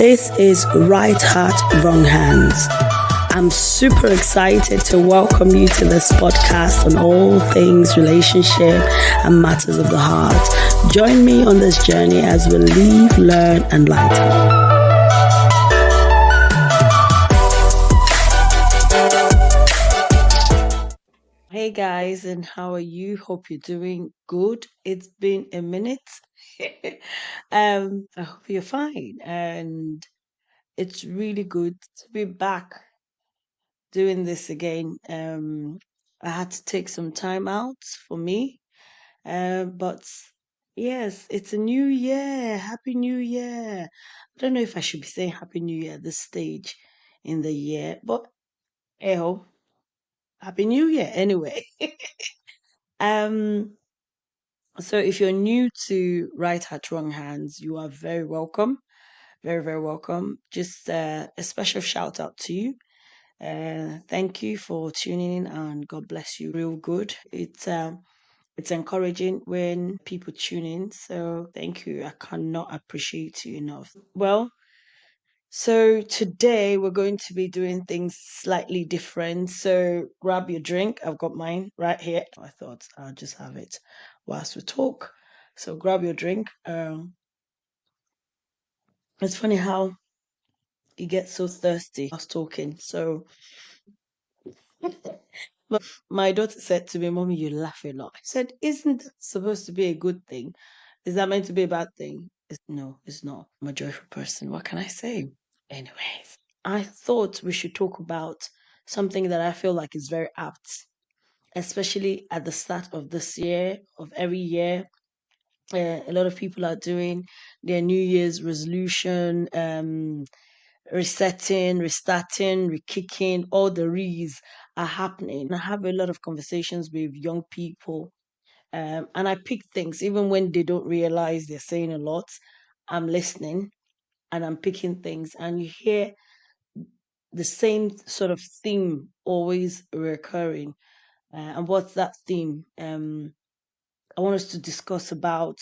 This is Right Heart, Wrong Hands. I'm super excited to welcome you to this podcast on all things relationship and matters of the heart. Join me on this journey as we live, learn, and lighten. Hey guys, and how are you? Hope you're doing good. It's been a minute. I hope you're fine, and it's really good to be back doing this again. I had to take some time out for me, but yes, it's a new year. Happy New Year. I don't know if I should be saying Happy New Year at this stage in the year, but hey ho, Happy New Year anyway. um, so if you're new to Right Hat Wrong Hands, you are very welcome. Very, very welcome. Just a special shout out to you. Thank you for tuning in, and God bless you real good. It's encouraging when people tune in, so thank you. I cannot appreciate you enough. Well, so today we're going to be doing things slightly different. So grab your drink. I've got mine right here. I thought I'll just have it whilst we talk. So grab your drink. It's funny how you get so thirsty. I was talking. So my daughter said to me, Mommy, you laugh a lot. I said, isn't it supposed to be a good thing? Is that meant to be a bad thing? No, it's not. I'm a joyful person. What can I say? Anyways, I thought we should talk about something that I feel like is very apt, especially at the start of this year, of every year. A lot of people are doing their New Year's resolution, resetting, restarting, re-kicking, all the re's are happening. I have a lot of conversations with young people, and I pick things, even when they don't realize they're saying a lot. I'm listening and I'm picking things, and you hear the same sort of theme always recurring. And what's that theme? I want us to discuss about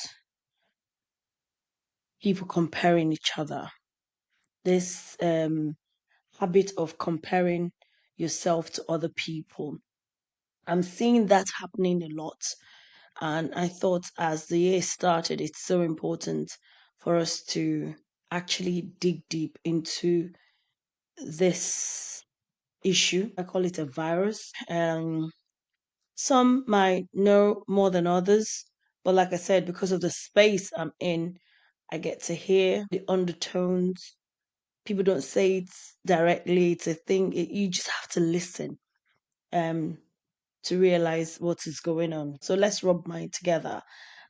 people comparing each other. This habit of comparing yourself to other people. I'm seeing that happening a lot. And I thought as the year started, it's so important for us to actually dig deep into this issue. I call it a virus. Some might know more than others, but like I said, because of the space I'm in, I get to hear the undertones. People don't say it directly. It's a thing. You just have to listen um, to realize what is going on. So let's rub mine together.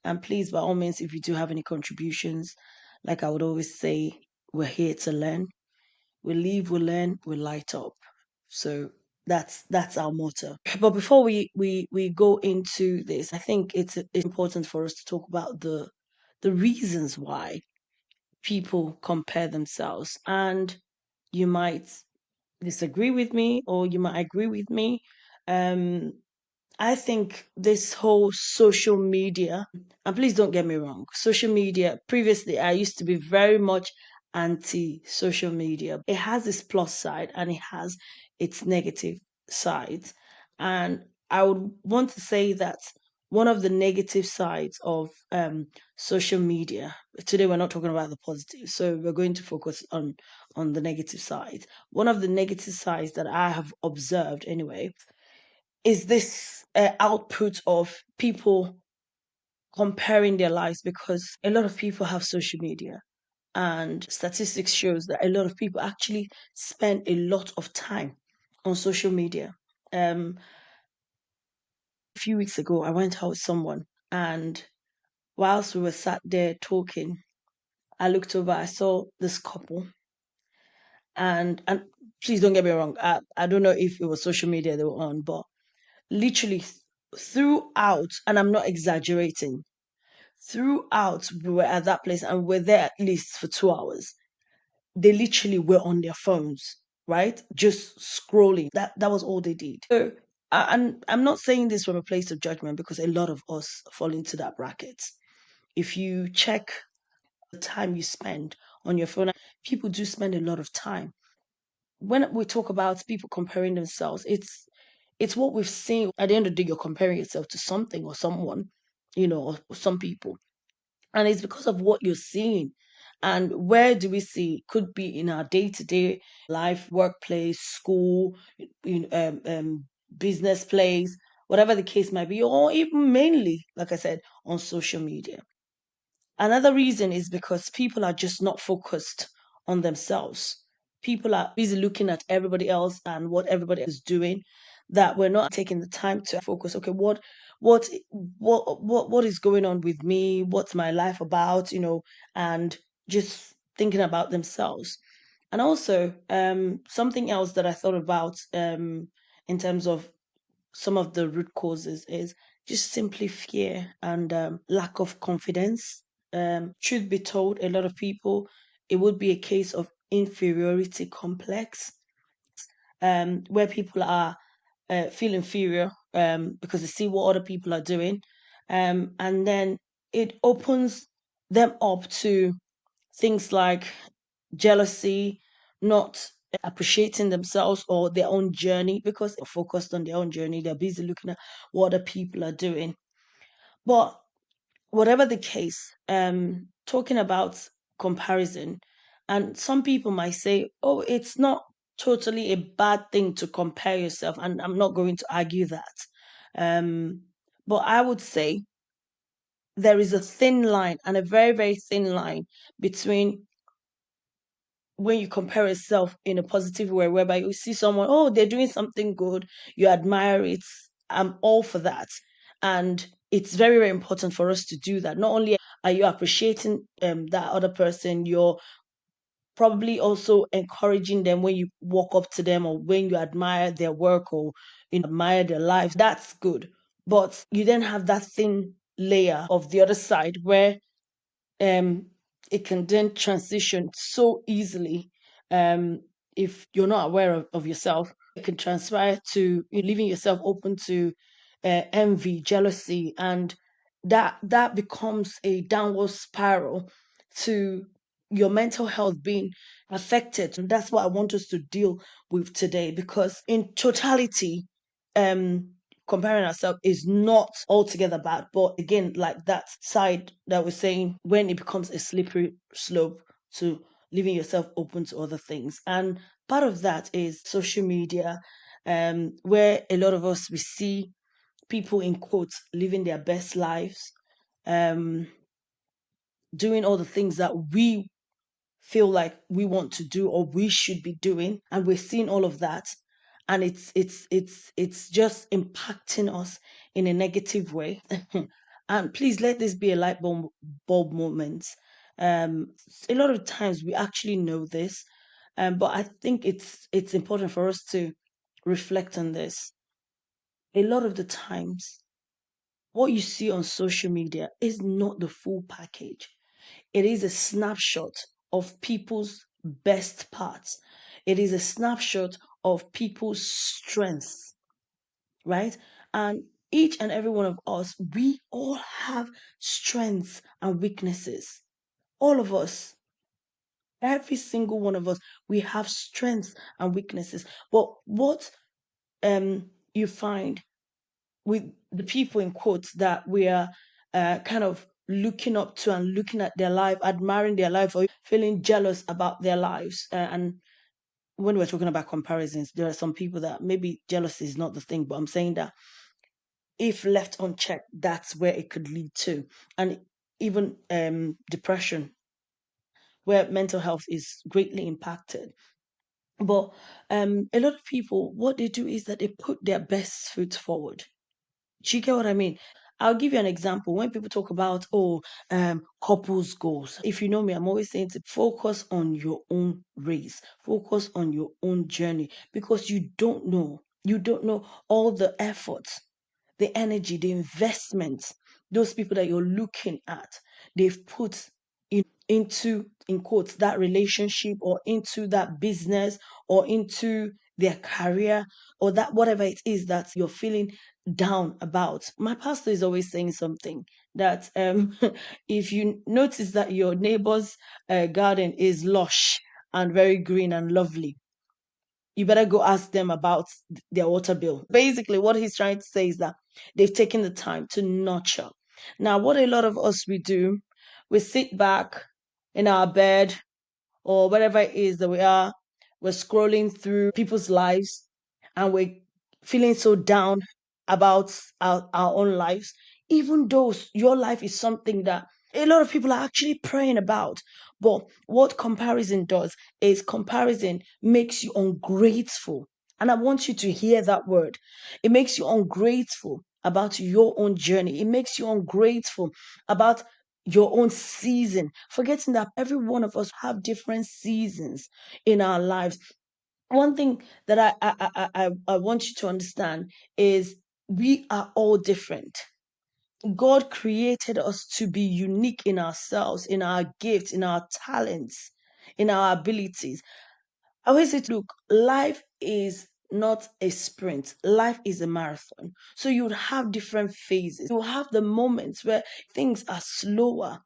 And please, by all means, if you do have any contributions, like I would always say, we're here to learn. We live, we learn, we light up. So that's our motto. But before we go into this, I think it's important for us to talk about the reasons why people compare themselves. And you might disagree with me or you might agree with me. Um, I think this whole social media, and please don't get me wrong, social media, previously I used to be very much anti social media. It has its plus side and it has its negative sides. And I would want to say that one of the negative sides of social media, today we're not talking about the positive, so we're going to focus on the negative side. One of the negative sides that I have observed anyway is this output of people comparing their lives, because a lot of people have social media and statistics shows that a lot of people actually spend a lot of time on social media. A few weeks ago I went out with someone, and whilst we were sat there talking, I looked over, I saw this couple, and please don't get me wrong, I don't know if it was social media they were on, but literally throughout, and I'm not exaggerating, throughout we were at that place and we're there at least for 2 hours. They literally were on their phones, right? Just scrolling. That was all they did. So and I'm not saying this from a place of judgment, because a lot of us fall into that bracket. If you check the time you spend on your phone. People do spend a lot of time. When we talk about people comparing themselves, it's what we've seen. At the end of the day, you're comparing yourself to something or someone, or some people. And it's because of what you're seeing. And where do we see? Could be in our day-to-day life, workplace, school, in, business place, whatever the case might be, or even mainly, like I said, on social media. Another reason is because people are just not focused on themselves. People are busy looking at everybody else and what everybody else is doing, that we're not taking the time to focus. Okay, what what is going on with me? What's my life about? And just thinking about themselves. And also, something else that I thought about, in terms of some of the root causes, is just simply fear and lack of confidence. Truth be told, a lot of people, it would be a case of inferiority complex, where people are feel inferior, because they see what other people are doing. And then it opens them up to things like jealousy, not appreciating themselves or their own journey, because they're focused on their own journey. They're busy looking at what other people are doing. But whatever the case, talking about comparison, and some people might say, oh, it's not totally a bad thing to compare yourself, and I'm not going to argue that. Um, but I would say there is a thin line, and a very, very thin line, between when you compare yourself in a positive way, whereby you see someone, oh, they're doing something good, you admire it. I'm all for that. And it's very, very important for us to do that. Not only are you appreciating that other person, you're probably also encouraging them when you walk up to them, or when you admire their work, or admire their lives. That's good. But you then have that thin layer of the other side, where um, it can then transition so easily, um, if you're not aware of yourself. It can transpire to you leaving yourself open to envy, jealousy, and that becomes a downward spiral to your mental health being affected. And that's what I want us to deal with today, because in totality, um comparing ourselves is not altogether bad. But again, like that side that we're saying, when it becomes a slippery slope to leaving yourself open to other things. And part of that is social media, where a lot of us, we see people in quotes living their best lives, um, doing all the things that we feel like we want to do or we should be doing, and we're seeing all of that, and it's just impacting us in a negative way. And please let this be a bulb moment. A lot of times we actually know this, but I think it's important for us to reflect on this. A lot of the times, what you see on social media is not the full package. It is a snapshot of people's best parts. It is a snapshot of people's strengths, right? And each and every one of us, we all have strengths and weaknesses. All of us, every single one of us, we have strengths and weaknesses. But what you find with the people in quotes that we are kind of looking up to and looking at their life, admiring their life, or feeling jealous about their lives. And when we're talking about comparisons, there are some people that maybe jealousy is not the thing, but I'm saying that if left unchecked, that's where it could lead to. And even depression, where mental health is greatly impacted. But a lot of people, what they do is that they put their best foot forward. Do you get what I mean? I'll give you an example. When people talk about, oh, couples goals, if you know me, I'm always saying to focus on your own race, focus on your own journey, because you don't know all the effort, the energy, the investment those people that you're looking at, they've put into, in quotes, that relationship, or into that business, or into their career, or that whatever it is that you're feeling down about. My pastor is always saying something that if you notice that your neighbor's garden is lush and very green and lovely, you better go ask them about their water bill. Basically, what he's trying to say is that they've taken the time to nurture. Now, what a lot of us we do, we sit back in our bed or whatever it is that we are, we're scrolling through people's lives and we're feeling so down about our own lives, even though your life is something that a lot of people are actually praying about. But what comparison does is comparison makes you ungrateful. And I want you to hear that word. It makes you ungrateful about your own journey. It makes you ungrateful about your own season, forgetting that every one of us have different seasons in our lives. One thing that I want you to understand is we are all different. God created us to be unique in ourselves, in our gifts, in our talents, in our abilities. I always say, look, life is not a sprint. Life is a marathon. So you would have different phases. You have the moments where things are slower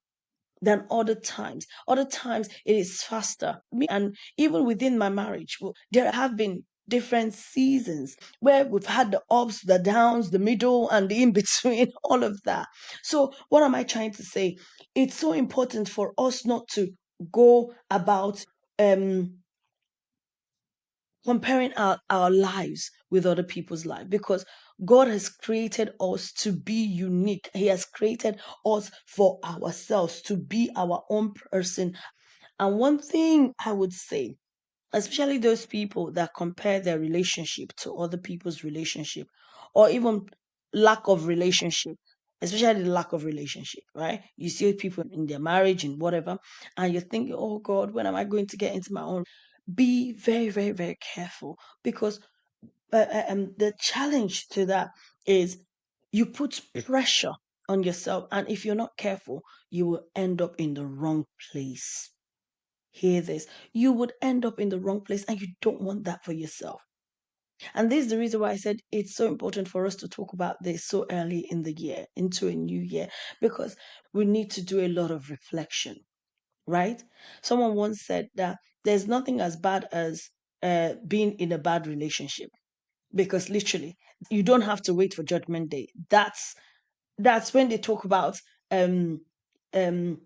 than other times. Other times it is faster. And even within my marriage, there have been different seasons where we've had the ups, the downs, the middle, and the in between, all of that. So, what am I trying to say? It's so important for us not to go about um comparing our lives with other people's life, because God has created us to be unique. He has created us for ourselves to be our own person. And one thing I would say, especially those people that compare their relationship to other people's relationship, or even lack of relationship, especially the lack of relationship, right? You see people in their marriage and whatever, and you're thinking, oh God, when am I going to get into my own? Be very, very, very careful, because the challenge to that is you put pressure on yourself, and if you're not careful, you will end up in the wrong place. Hear this. You would end up in the wrong place, and you don't want that for yourself. And this is the reason why I said it's so important for us to talk about this so early in the year, into a new year, because we need to do a lot of reflection, right? Someone once said that there's nothing as bad as being in a bad relationship, because literally you don't have to wait for judgment day. That's when they talk about um um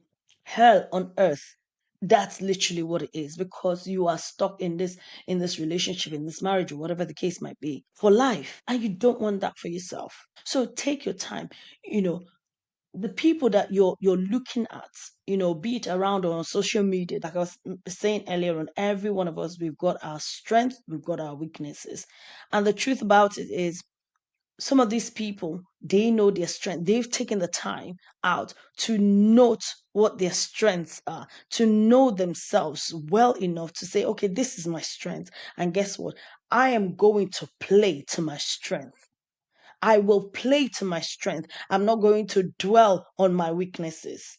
hell on earth. That's literally what it is, because you are stuck in this relationship, in this marriage, or whatever the case might be, for life, and you don't want that for yourself. So take your time. you know the people that you're looking at, be it around or on social media, like I was saying earlier on, every one of us, we've got our strengths, we've got our weaknesses. And the truth about it is, some of these people, they know their strength. They've taken the time out to note what their strengths are, to know themselves well enough to say, okay, this is my strength. And guess what? I am going to play to my strength. I will play to my strength. I'm not going to dwell on my weaknesses.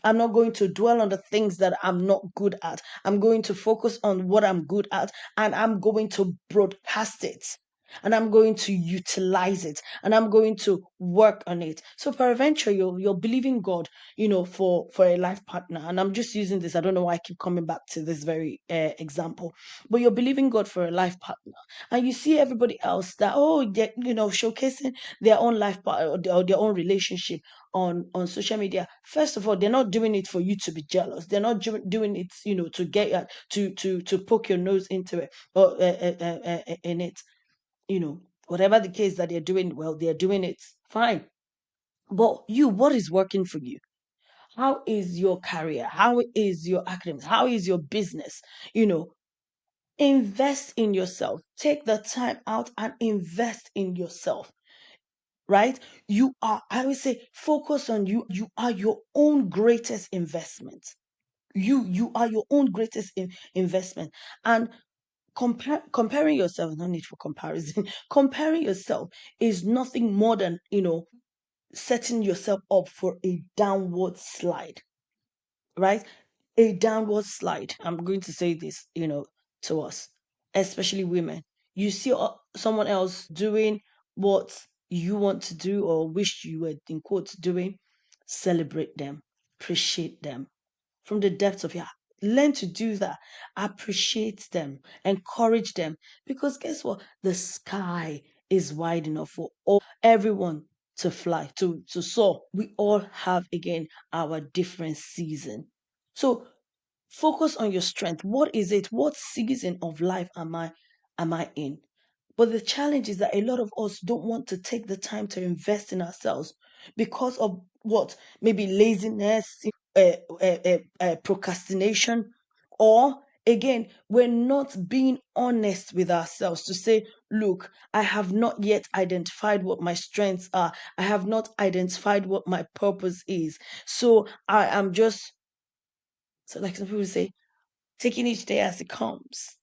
I'm not going to dwell on the things that I'm not good at. I'm going to focus on what I'm good at, and I'm going to broadcast it, and I'm going to utilize it, and I'm going to work on it. So peradventure you're believing God, for a life partner. And I'm just using this. I don't know why I keep coming back to this very example, but you're believing God for a life partner, and you see everybody else that, they're showcasing their own life part, or their own relationship on social media. First of all, they're not doing it for you to be jealous. They're not doing it, to get to poke your nose into it, or in it. Whatever the case that they're doing, well, they're doing it fine. But what is working for you? How is your career? How is your academics? How is your business? you know Invest in yourself. Take the time out and invest in yourself, right? I always say, focus on you. You are your own greatest investment. You are your own greatest investment. And comparing yourself, no need for comparison. Comparing yourself is nothing more than, setting yourself up for a downward slide, right? A downward slide. I'm going to say this, to us, especially women. You see someone else doing what you want to do or wish you were in quotes doing, celebrate them, appreciate them from the depths of your heart. Learn to do that. Appreciate them, encourage them. Because guess what? The sky is wide enough for everyone to fly, to soar. We all have again our different season. So focus on your strength. What is it? What season of life am I in? But the challenge is that a lot of us don't want to take the time to invest in ourselves because of what? Maybe laziness, procrastination, or again, we're not being honest with ourselves to say, look, I have not yet identified what my strengths are. I have not identified what my purpose is. So I am just, so like some people say, taking each day as it comes,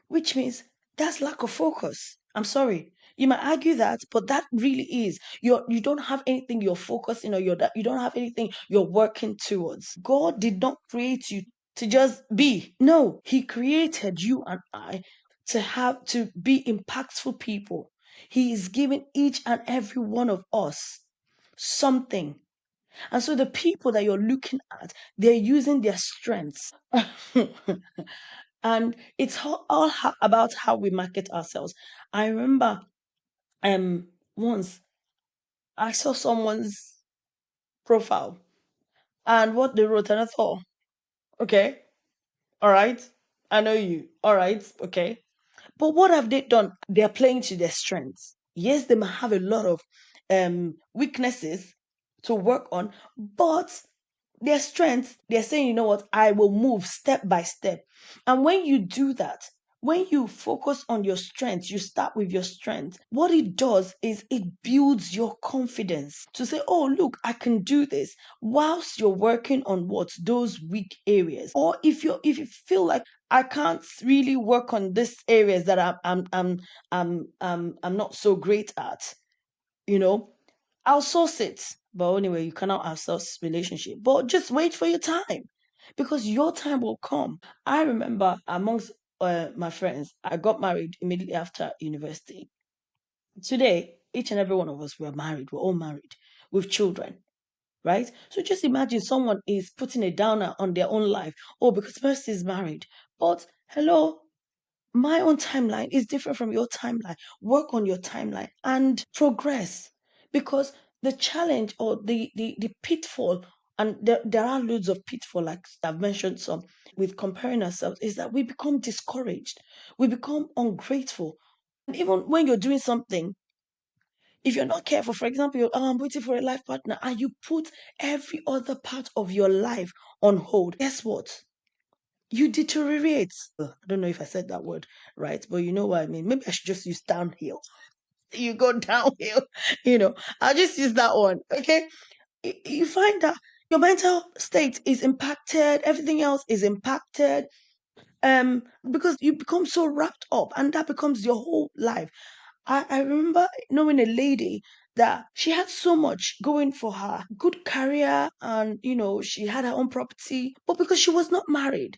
which means that's lack of focus. I'm sorry. You might argue that, but that really is. You don't have anything you're focusing on, you don't have anything you're working towards. God did not create you to just be. No, He created you and I to be impactful people. He is giving each and every one of us something. And so the people that you're looking at, they're using their strengths. And it's about how we market ourselves. I remember once I saw someone's profile and what they wrote, and I thought, okay, all right, I know you, all right, okay. But what have they done? They're playing to their strengths. Yes, they might have a lot of weaknesses to work on, but their strengths, they're saying, you know what, I will move step by step. And when you do that, when you focus on your strengths, you start with your strengths. What it does is it builds your confidence to say, oh, look, I can do this whilst you're working on what those weak areas. Or if you feel like I can't really work on these areas that I'm not so great at, you know, outsource it. But anyway, you cannot outsource relationship. But just wait for your time because your time will come. I remember amongst my friends, I got married immediately after university. Today, each and every one of us, we're married. We're all married with children, right? So just imagine someone is putting a downer on their own life. Oh, because person is married. But hello, my own timeline is different from your timeline. Work on your timeline and progress, because the challenge or the pitfall, and there are loads of pitfall, like I've mentioned some, with comparing ourselves, is that we become discouraged, we become ungrateful. And even when you're doing something, if you're not careful, for example, I'm waiting for a life partner, and you put every other part of your life on hold, guess what? You deteriorate. I don't know if I said that word right, but you know what I mean. Maybe I should just use downhill. You go downhill, I'll just use that one. Okay. You find that your mental state is impacted, everything else is impacted, because you become so wrapped up, and that becomes your whole life. I remember knowing a lady that she had so much going for her, good career, and she had her own property, but because she was not married,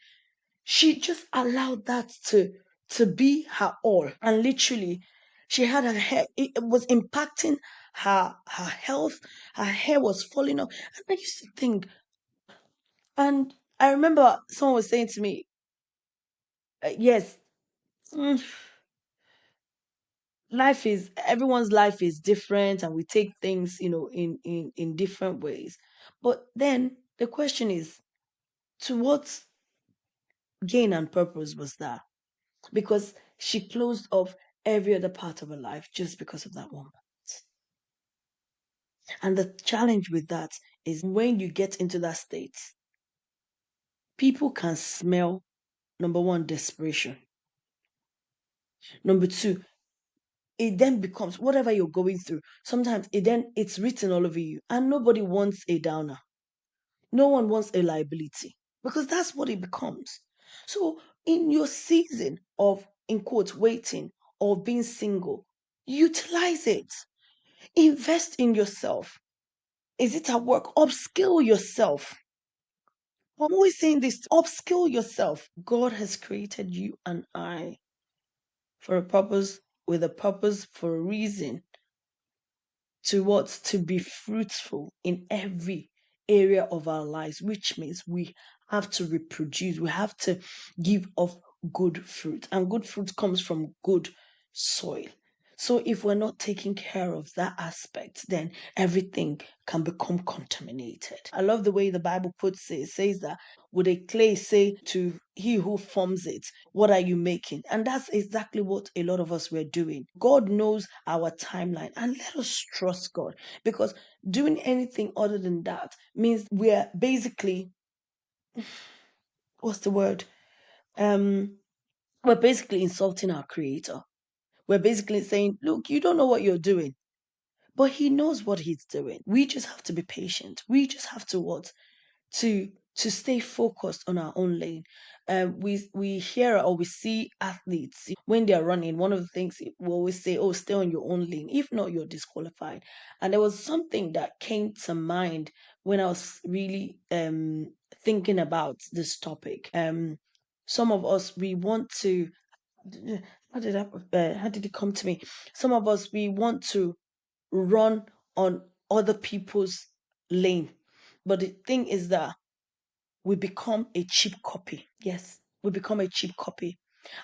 she just allowed that to be her all, and literally she had her hair, it was impacting her health. Her hair was falling off, and I used to think, and I remember someone was saying to me, yes, mm, everyone's life is different, and we take things in different ways. But then the question is, to what gain and purpose was that? Because she closed off every other part of her life just because of that one. And the challenge with that is when you get into that state, people can smell, number one, desperation. Number two, it then becomes whatever you're going through. Sometimes it's written all over you, and nobody wants a downer. No one wants a liability, because that's what it becomes. So in your season of, in quotes, waiting or being single, utilize it. Invest in yourself. Is it at work? Upskill yourself. I'm always saying this, upskill yourself. God has created you and I for a purpose, with a purpose, for a reason. to what? To be fruitful in every area of our lives, which means we have to reproduce, we have to give off good fruit, and good fruit comes from good soil. So if we're not taking care of that aspect, then everything can become contaminated. I love the way the Bible puts it. It says that, would a clay say to he who forms it, what are you making? And that's exactly what a lot of us were doing. God knows our timeline, and let us trust God, because doing anything other than that means we're basically, what's the word? Um, we're basically insulting our creator. We're basically saying, look, you don't know what you're doing, but he knows what he's doing. We just have to be patient. We just have to what? To stay focused on our own lane. We hear or we see athletes when they're running. One of the things we always say, "Oh, stay on your own lane. If not, you're disqualified." And there was something that came to mind when I was really thinking about this topic. Some of us we want to. How did it come to me? Some of us we want to run on other people's lane, but the thing is that we become a cheap copy. Yes, we become a cheap copy,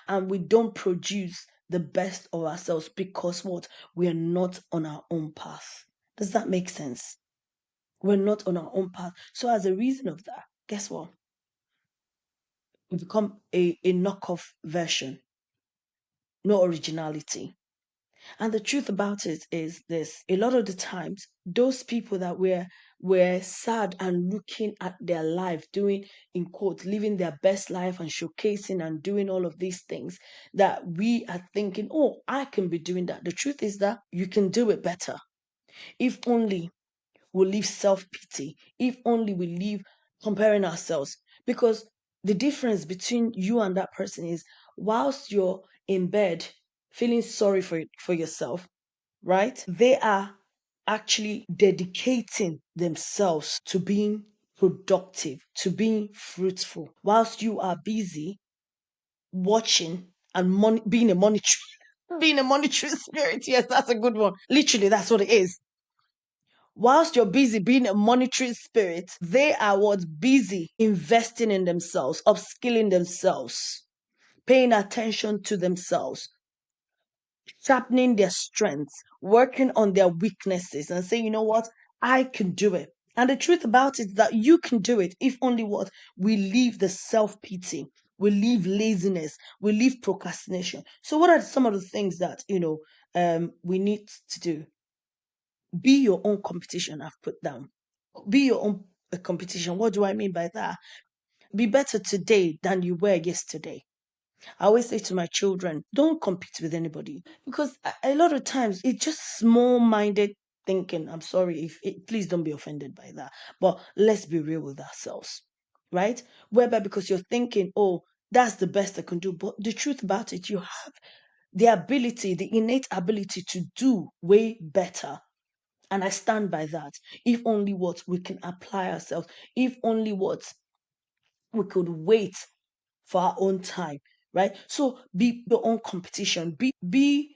and we don't produce the best of ourselves because what? We are not on our own path. Does that make sense? We're not on our own path. So, as a reason of that, guess what? We become a knockoff version, no originality. And the truth about it is this: a lot of the times, those people that were sad and looking at their life, doing in quotes, living their best life and showcasing and doing all of these things that we are thinking, oh, I can be doing that. The truth is that you can do it better. If only we leave self-pity, if only we leave comparing ourselves. Because the difference between you and that person is, whilst you're in bed feeling sorry for yourself, right? They are actually dedicating themselves to being productive, to being fruitful, whilst you are busy watching and being a monetary being a monetary spirit. Yes, that's a good one. Literally, that's what it is. Whilst you're busy being a monetary spirit, they are what's busy investing in themselves, upskilling themselves, paying attention to themselves, sharpening their strengths, working on their weaknesses, and say, you know what, I can do it. And the truth about it is that you can do it if only what? We leave the self pity, we leave laziness, we leave procrastination. So, what are some of the things that we need to do? Be your own competition. I've put down. Be your own competition. What do I mean by that? Be better today than you were yesterday. I always say to my children, don't compete with anybody, because a lot of times it's just small minded thinking. I'm sorry if please don't be offended by that, but let's be real with ourselves, right? Whereby because you're thinking, oh, that's the best I can do. But the truth about it, you have the ability, the innate ability to do way better. And I stand by that. If only what we can apply ourselves, if only what we could wait for our own time, right? So be your own competition. Be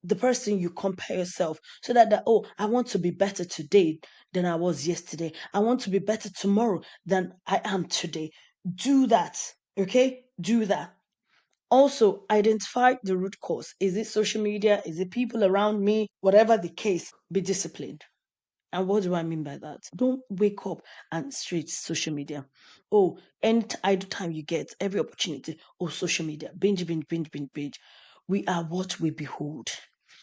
the person you compare yourself, so that oh, I want to be better today than I was yesterday. I want to be better tomorrow than I am today. Do that, okay? Do that. Also, identify the root cause. Is it social media? Is it people around me? Whatever the case, be disciplined. And what do I mean by that? Don't wake up and straight social media. Oh, any idle time you get, every opportunity, oh, social media, binge, binge, binge, binge, binge. We are what we behold.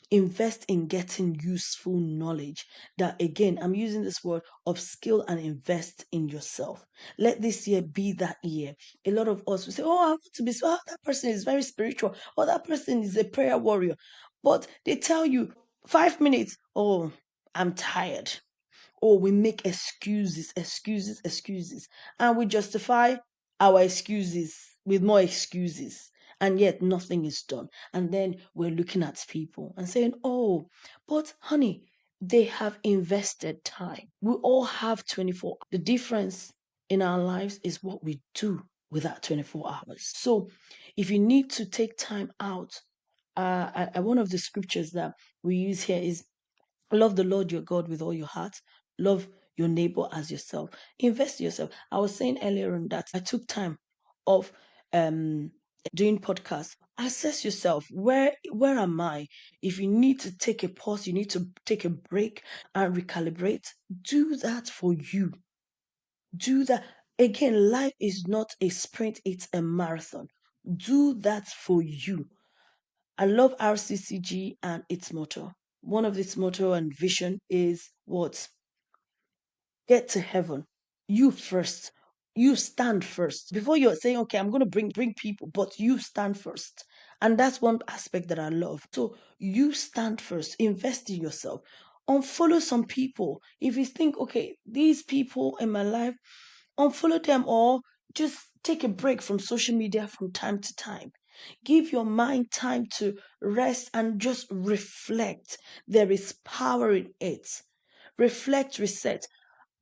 Invest in getting useful knowledge. That again, I'm using this word of skill, and invest in yourself. Let this year be that year. A lot of us will say, oh, I want to be so, oh, that person is very spiritual, or that person is a prayer warrior. But they tell you 5 minutes, oh, I'm tired. Or we make excuses, excuses, excuses, and we justify our excuses with more excuses, and yet nothing is done. And then we're looking at people and saying, oh, but honey, they have invested time. We all have 24. The difference in our lives is what we do with that 24 hours. So if you need to take time out, one of the scriptures that we use here is Love the Lord your God with all your heart. Love your neighbor as yourself. Invest in yourself. I was saying earlier on that I took time of doing podcasts. Assess yourself. Where am I? If you need to take a pause, you need to take a break and recalibrate. Do that for you. Do that. Again, life is not a sprint, it's a marathon. Do that for you. I love RCCG and its motto. One of its motto and vision is what? Get to heaven. You first. You stand first. Before you're saying, okay, I'm going to bring people, but you stand first. And that's one aspect that I love. So you stand first. Invest in yourself. Unfollow some people. If you think, okay, these people in my life, unfollow them or just take a break from social media from time to time. Give your mind time to rest and just reflect. There is power in it. Reflect, reset.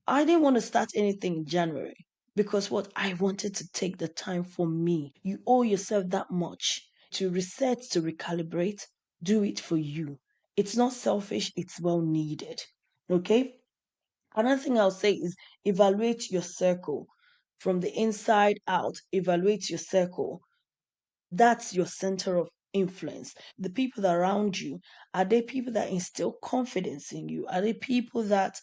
I didn't want to start anything in January because what I wanted to take the time for me. You owe yourself that much to reset, to recalibrate. Do it for you. It's not selfish, it's well needed. Okay? Another thing I'll say is evaluate your circle from the inside out. Evaluate your circle. That's your center of influence. The people that are around you, are they people that instill confidence in you? Are they people that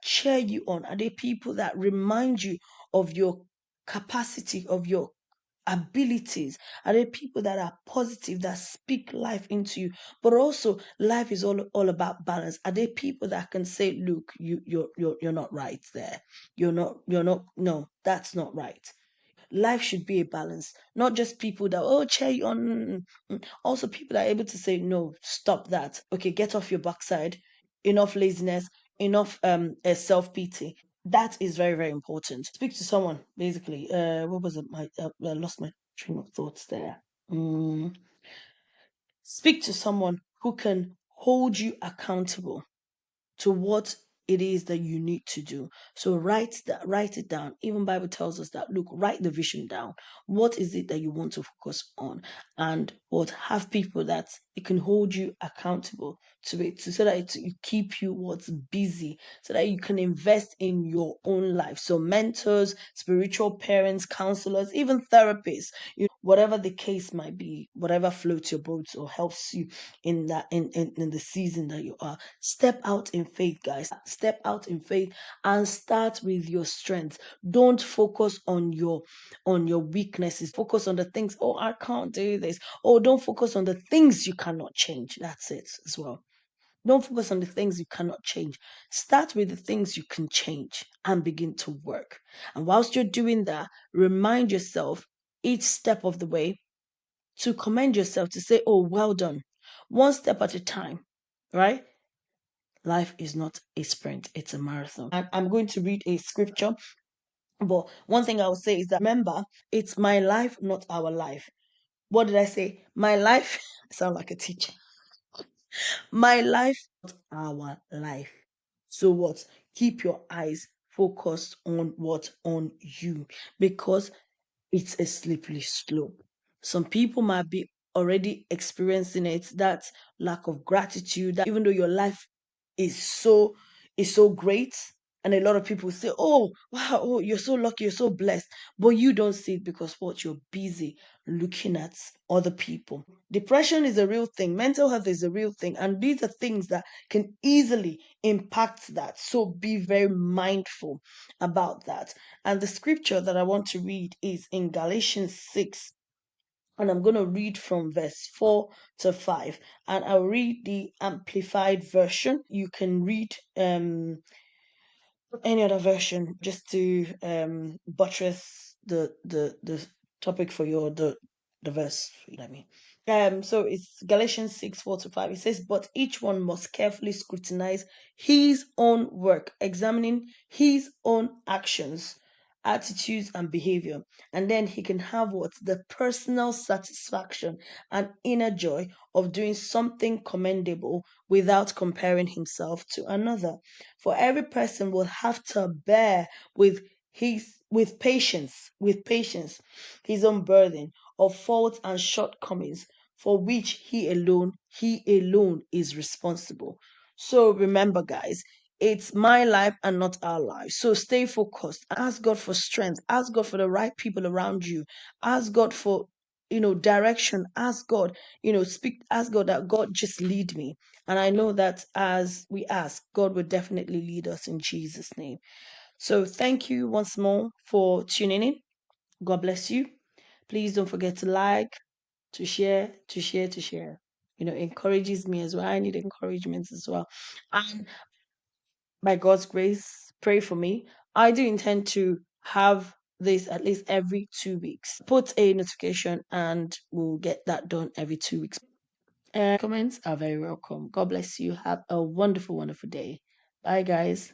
cheer you on? Are they people that remind you of your capacity, of your abilities? Are they people that are positive, that speak life into you? But also, life is all about balance. Are they people that can say, look, you're not right there. You're not, no, that's not right. Life should be a balance, not just people that cheer you on. Also people that are able to say, no, stop that. Okay, get off your backside. Enough laziness, enough self-pity. That is very, very important. Speak to someone, basically. What was it? I lost my train of thoughts there. Mm. Speak to someone who can hold you accountable to what it is that you need to do. So write it down. Even Bible tells us that, look, write the vision down. What is it that you want to focus on? And what have people that it can hold you accountable to it, so that it keep you what's busy, so that you can invest in your own life. So mentors, spiritual parents, counselors, even therapists, whatever the case might be, whatever floats your boat or helps you in that in the season that you are. Step out in faith, guys. Step out in faith and start with your strengths. Don't focus on your weaknesses. Focus on the things, oh, I can't do this. Oh, don't focus on the things you cannot change. That's it as well. Don't focus on the things you cannot change. Start with the things you can change and begin to work. And whilst you're doing that, remind yourself each step of the way to commend yourself, to say, oh, well done. One step at a time, right? Life is not a sprint, it's a marathon. And I'm going to read a scripture, but one thing I will say is that remember, it's my life, not our life. What did I say? My life, I sound like a teacher. My life, not our life. So what? Keep your eyes focused on what? On you. Because it's a slippery slope. Some people might be already experiencing it, that lack of gratitude, that even though your life is so great, and a lot of people say, oh wow, oh, you're so lucky, you're so blessed, but you don't see it because what? You're busy looking at other people. Depression is a real thing, mental health is a real thing, and these are things that can easily impact that. So be very mindful about that. And the scripture that I want to read is in Galatians 6, and I'm going to read from verse 4 to 5. And I'll read the amplified version. You can read any other version just to buttress the topic for your the verse, you know what I mean. So it's Galatians 6, 4 to 5. It says, but each one must carefully scrutinize his own work, examining his own actions, attitudes, and behavior. And then he can have what? The personal satisfaction and inner joy of doing something commendable without comparing himself to another. For every person will have to bear with patience his own burden of faults and shortcomings, for which he alone is responsible. So remember, guys, it's my life and not our life. So stay focused. Ask God for strength. Ask God for the right people around you. Ask God for, direction. Ask God, speak, ask God that God just lead me. And I know that as we ask, God will definitely lead us in Jesus' name. So thank you once more for tuning in. God bless you. Please don't forget to like, to share, to share, to share. Encourages me as well. I need encouragement as well. And by God's grace, pray for me. I do intend to have this at least every 2 weeks. Put a notification and we'll get that done every 2 weeks. And comments are very welcome. God bless you. Have a wonderful, wonderful day. Bye, guys.